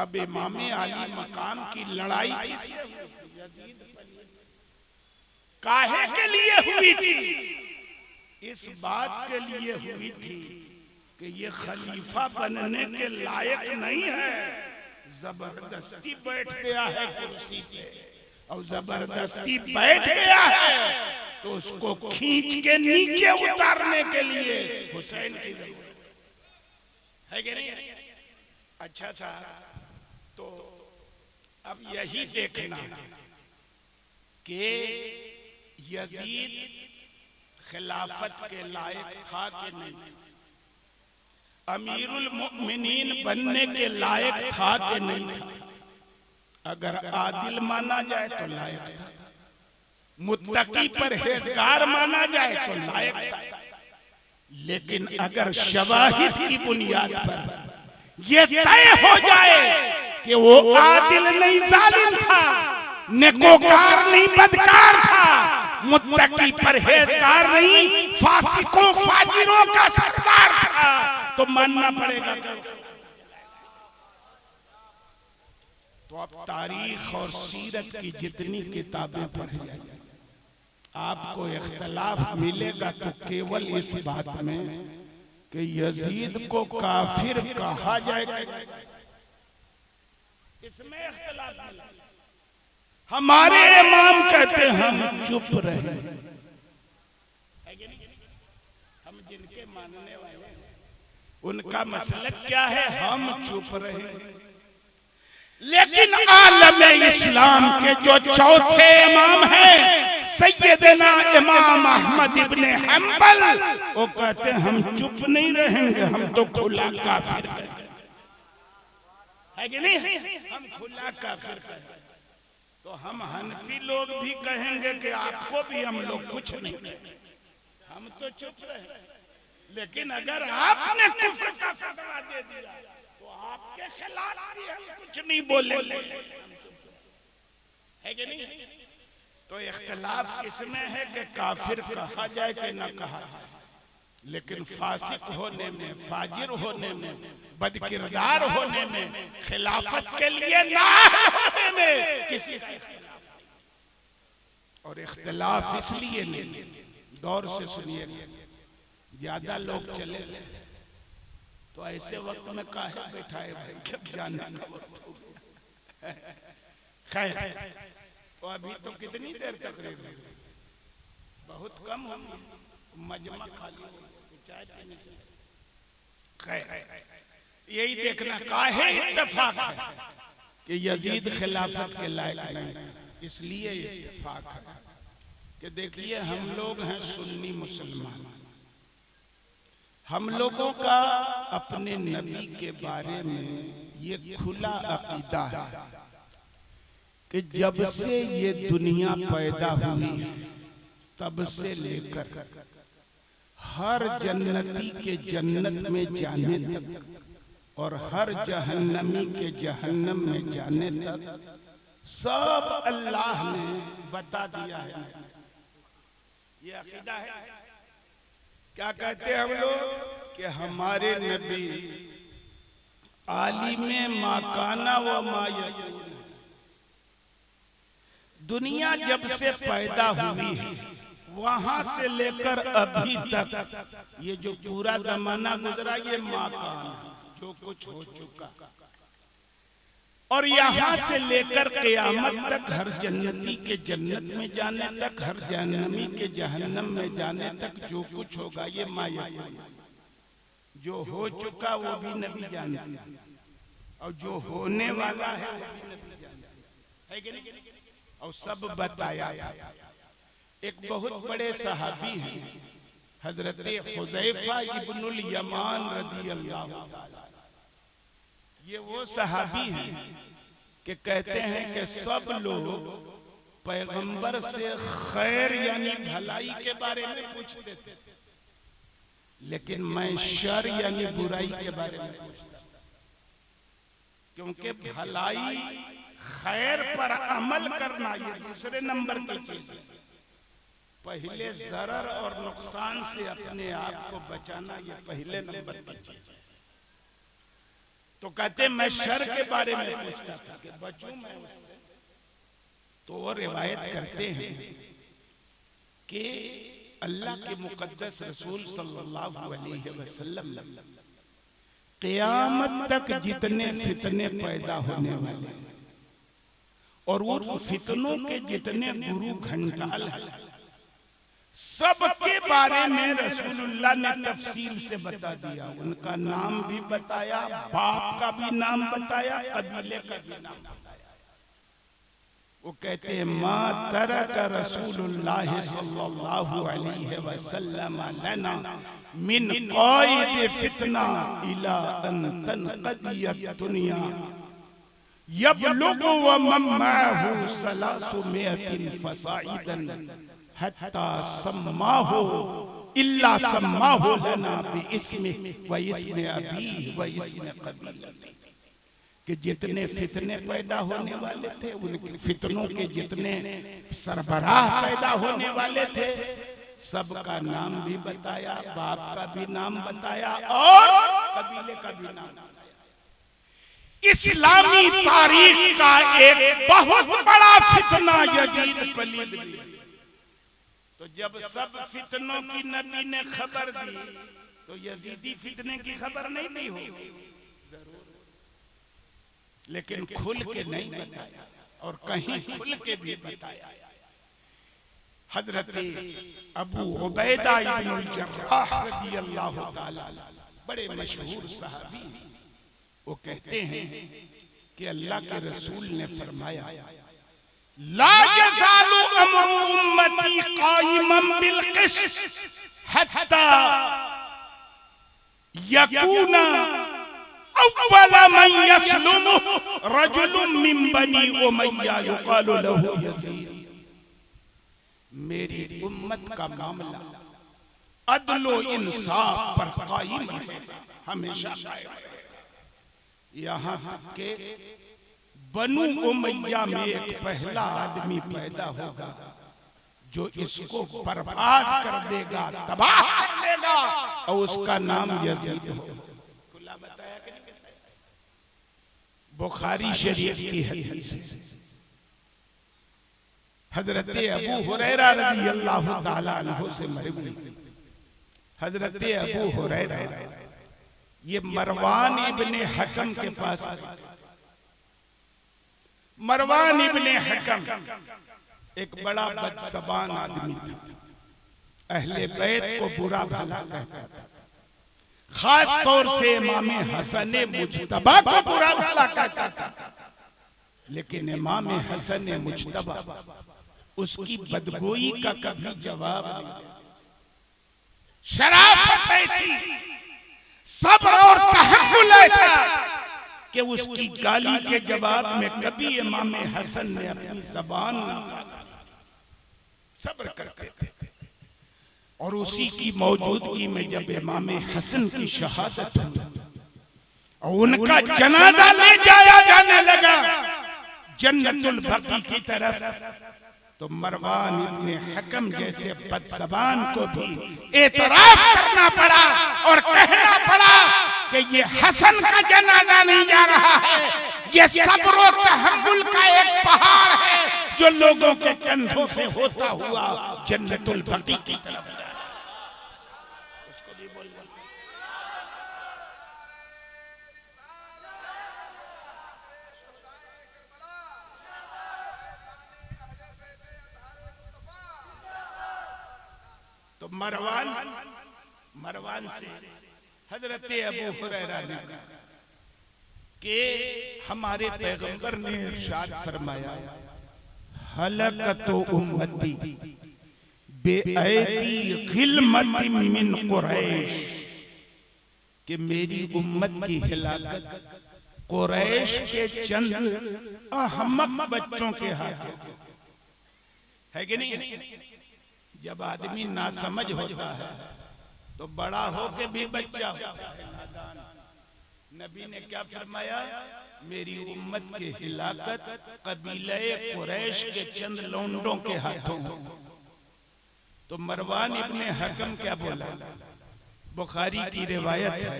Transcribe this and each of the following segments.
अब इमामे आली मकाम की लड़ाई किससे हुई थी? यजीद काहे के लिए हुई थी? इस बात के लिए हुई थी कि ये खलीफा बनने के लायक नहीं है, जबरदस्ती बैठ गया है कुर्सी पे, और जबरदस्ती बैठ गया है तो उसको खींच के नीचे उतारने के लिए हुसैन की जरूरत है कि नहीं? अच्छा साहब, तो अब यही देखना कि यजीद खिलाफत के लायक था कि नहीं, अमीरुल मुमिनीन बनने के लायक था कि नहीं था। अगर आदिल माना जाए तो लायक था, मुत्तकी परहेजगार माना जाए तो लायक था, लेकिन अगर शवाहिद की बुनियाद पर यह तय हो जाए कि वो आदिल नहीं जालिम था, नेकोकार नहीं बदकार था, मुत्तकी परहेजगार नहीं फासिकों फाजिरों का सरदार था, तो मानना पड़ेगा। तो आप तारीख और सीरत की जितनी किताबें पढ़ जाइए, आपको इख्तलाफ मिलेगा तो केवल इस बात में कि यजीद को काफिर कहा जाएगा, इसमें इख्तलाफ मिलेगा। हमारे इमाम कहते हम चुप रहे, हम जिनके मानने वाले उनका मसलक क्या है, हम चुप रहे। लेकिन आलम इस्लाम के जो चौथे इमाम हैं सैयदना इमाम अहमद इब्ने हंबल, वो कहते हैं हम चुप नहीं रहेंगे, हम तो खुला काफिर है कि नहीं, हम खुला काफिर कहेंगे। तो हम हनफी लोग भी कहेंगे कि आपको भी हम लोग कुछ नहीं कहेंगे, हम तो चुप रहे। लेकिन अगर आपने कुफ्र का फतवा दे दिया तो आपके खिलाफ भी हम कुछ नहीं बोलेंगे, है कि नहीं? तो इख्तिलाफ किसमें है कि काफिर कहा जाए कि न कहा जाए, लेकिन फासिक होने में, फाजिर होने में, बदकिरदार होने में, खिलाफत के लिए ना होने में किसी से। और इख्तिलाफ इसलिए नहीं, गौर से सुनिए, ज्यादा लोग चले तो ऐसे वक्त में काहे बैठाए भाई, जब जाने का वक्त हो गया। खैर, तो अभी तो कितनी देर तक रहेगा, बहुत कम होगी, मजमा खाली चाय पीने। खैर, यही देखना काहे इत्तेफाक है कि यजीद खिलाफत के लायक नहीं, इसलिए इत्तेफाक है कि देखिए हम लोग हैं सुन्नी मुसलमान, हम लोगों का अपने नबी के बारे में ये खुला अकीदा है कि जब से ये दुनिया पैदा हुई तब से लेकर हर जन्नती के जन्नत में जाने तक और हर जहन्नमी के जहन्नम में जाने तक सब अल्लाह ने बता दिया है। ये अकीदा है। क्या कहते हैं हम लोग कि हमारे नबी आलिमे माकाना व मायकून, दुनिया जब से पैदा हुई है वहां से लेकर अभी तक ये जो पूरा जमाना गुजरा ये माकान, जो कुछ हो चुका, और यहाँ से लेकर क़यामत तक हर जन्नती के जन्नत में जाने तक, हर जहन्नमी के जहन्नम में जाने तक जो कुछ होगा ये मायकून, जो हो चुका वो भी नबी जानते हैं और जो होने वाला है वो भी नबी जानते हैं, है कि नहीं? और सब बताया। एक बहुत बड़े सहाबी हैं हजरत हुज़ैफा इब्नुल यमान रज़ियल्लाहु ताला, ये वो सहाबी हैं कि कहते हैं कि सब लोग पैगंबर से खैर यानी भलाई के बारे में पूछते थे, लेकिन मैं शर यानी बुराई के बारे में पूछता, क्योंकि भलाई खैर पर अमल करना ये दूसरे नंबर की चीज है, पहले जरर और नुकसान से अपने आप को बचाना ये पहले नंबर की चीज है। तो कहते मैं शर के बारे में पूछता था कि बचूं मैं उससे। तो वो रिवायत करते हैं कि अल्लाह के मुकद्दस रसूल सल्लल्लाहु अलैहि वसल्लम क़यामत तक जितने फितने पैदा होने वाले और उन फितनों के जितने गुरु घंटाल हैं सबके बारे में रसूलुल्लाह ने तफसील से बता दिया। उनका नाम भी बताया, बाप का भी नाम बताया, कबीले का भी नाम बताया। वो कहते हैं मा तरक रसूलुल्लाह सल्लल्लाहु अलैहि वसल्लम लना मिन क़ाइद फितना इला अन तनक़दियत दुनिया यबलुगु व मन मअहु सलासुमियतिन फसाइदन हत्ता सम्माहु इल्ला सम्माहु लना बिइस्मि व इस्मि अबीहि व इस्मि क़बीलति। कि जितने फितने पैदा होने वाले थे, उनके फितनों के जितने सरबराह पैदा होने वाले थे, सबका नाम भी बताया, बाप का भी नाम बताया और कबीले का भी नाम बताया। इस्लामी तारीख का एक बहुत बड़ा फितना यजीद पलीद भी। तो जब सब फितनों की नबी ने खबर दी तो यजीदी फितने की खबर नहीं दी होगी जरूर, लेकिन खुल के नहीं बताया और कहीं खुल के भी बताया। हजरत अबू उबैदा इब्नुल जर्राह रदियल्लाहु ताला बड़े मशहूर सहाबी, वो कहते हैं कि अल्लाह के रसूल ने फरमाया ला यज़ालु अम्रु उम्मती क़ाइमन बिल क़िस्त हत्ता यकूना अव्वल मन यस्लुमु रजुलुन मिन बनी उमय्या युक़ालु लहू यज़ीद। मेरी उम्मत का मामला अदलो इंसाफ पर कायम रहेगा, हमेशा कायम रहेगा। यहाँ तक के बनु उमय्या में एक पहला आदमी पैदा होगा जो इसको बर्बाद कर देगा, तबाह कर देगा, और उसका नाम यजीद हो। खुला बताया कि नहीं बताया? बुखारी शरीफ की हदीस है। हजरत अबू हुरैरा रज़ियल्लाहु ताला अन्हु से मरवी। हजरत अबू हुरैरा ये मरवान इब्ने हकम के पास, मरवान इब्ने हकम एक बड़ा बदज़बान आदमी था, अहले बैत को बुरा भला कहता था, खास तौर से इमाम हसन मुज्तबा को बुरा भला कहता था। लेकिन इमाम हसन मुज्तबा उसकी बदगोई का कभी जवाब नहीं। शराफत ऐसी, सब्र और तहम्मुल ऐसा कि उसकी गाली के जवाब में कभी इमाम हसन ने अपनी ज़बान न काटी, सब्र करते थे। और उसी की मौजूदगी में जब इमाम हसन की शहादत हुई और उनका जनाजा ले जाया जाने लगा जन्नतुल बकी की तरफ, तो मरवान इब्ने हकम जैसे बदज़बान को भी एतराफ करना पड़ा और कहना पड़ा कि ये हसन का जनाजा नहीं जा रहा है, ये सब्र और तहम्मुल का एक पहाड़ है जो लोगों के कंधों से होता हुआ जन्नतुल बकी की तरफ जा रहा है। उसको भी बोल तो मरवान से हजरत अबू हुरैरा ने कहा कि हमारे पैगंबर ने इरशाद फरमाया हलकतु उम्मती बेअयदी गिलमति मिन कुरैश, कि मेरी उम्मत की हिलाकत कुरैश के चंद अहमक बच्चों के हाथों है कि नहीं? जब आदमी नासमझ होता है तो बड़ा हो के भी बच्चा होता है नादान। नबी ने क्या फरमाया? मेरी उम्मत की हिलाकत कबीले कुरैश के चंद लौंडों के हाथों। तो मरवान इब्ने हकम क्या बोला? बुखारी की रिवायत है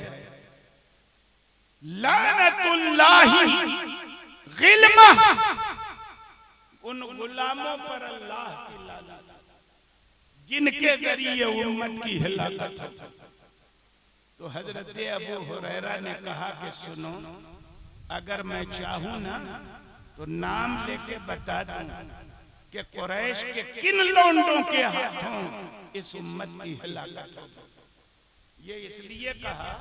लानतुल्लाहि गिल्मा, उन गुलामों पर अल्लाह की लानत जिनके जरिए उम्मत की हिलाकत हो। तो हजरत अबू हुरैरा ने कहा कि सुनो, अगर मैं चाहूं ना तो नाम लेके बता दूं कि कुरैश के किन लोंडों के हाथों इस उम्मत की हिलाकत हो। ये इसलिए कहा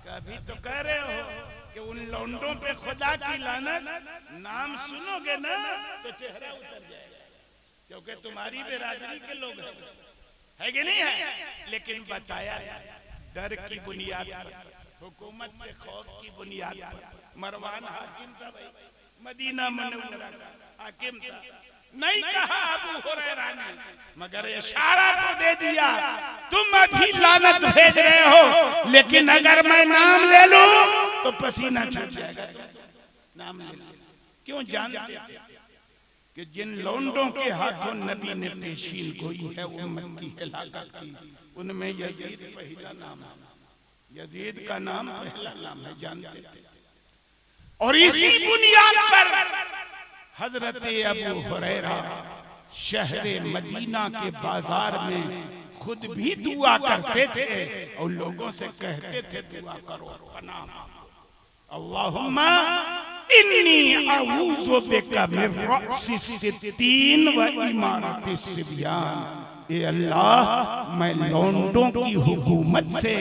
कि अभी तो कह रहे हो कि उन लोंडों पे खुदा की लानत, नाम सुनोगे ना तो चेहरा उतर जाएगा, क्योंकि तुम्हारी बिरादरी के लोग है कि नहीं है। लेकिन बताया डर की बुनियाद पर, हुकूमत से खौफ की बुनियाद पर। मरवान हाकिम था भाई, मदीना मुनव्वरा का हाकिम था। नहीं कहा अबू हुरैरा ने, मगर इशारा तो दे दिया, तुम अभी लानत भेज रहे हो, लेकिन अगर मैं नाम ले लूं तो पसीना छूट जाएगा। नाम ले लो। क्यों? जानते थे कि जिन लोंडों के हाथों नबी ने पेशीन गोई है उम्मत की हिलाकत की, उनमें यजीद पहला नाम है। यजीद का नाम पहला नाम है, जानते थे। और इसी बुनियाद पर हजरत अबू हुरैरा शहरे मदीना के बाजार में खुद भी दुआ करते थे और लोगों से कहते थे दुआ करो, पनाह अल्लाहुम्मा इन्नी अऊज़ु बिका मिन रअसी सित्तीन व इमारति सिबियान। ए अल्लाह, मैं लौंडों की हुकूमत से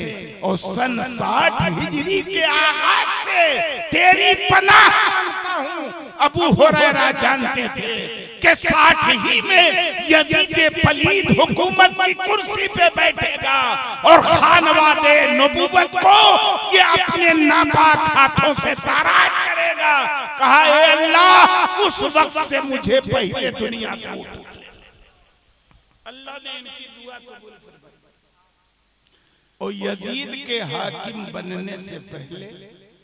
और सन 60 हिजरी के आगाज से तेरी पनाह मांगता हूँ। अबू हुरैरा जानते थे कि 60 ही में यजीद पलीद हुकूमत की कुर्सी पे बैठेगा और खानवादे नबूवत को ये अपने नापाक हाथों से ताराज करेगा। कहा ए अल्लाह, उस वक्त से मुझे पहले दुनिया से उठा। अल्लाह ने इनकी दुआ कबूल फरमाई। और यजीद के हाकिम बनने से पहले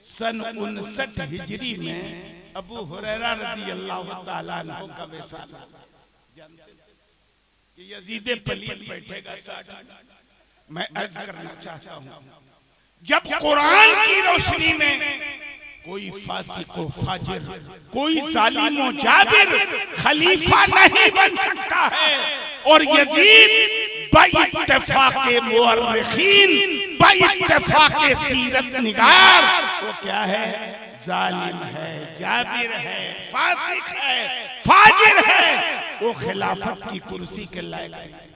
सन 59 हिजरी में अबू हुरैरा रज़ी अल्लाह ताला अन्हु का विसाल। यजीद पलीद बैठेगा 60। मैं अर्ज करना चाहता हूं, जब कुरान की रोशनी में कोई फासिक व फाजिर, कोई जालिम व जाबिर खलीफा नहीं बन सकता है, और यजीद बाइत्तेफाक़े मुअर्रिखीन, बाइत्तेफाक़े सीरत निगार, वो क्या है? जालिम है, जाबिर है, फासिक है, फाजिर है। वो खिलाफत की कुर्सी के लायक नहीं।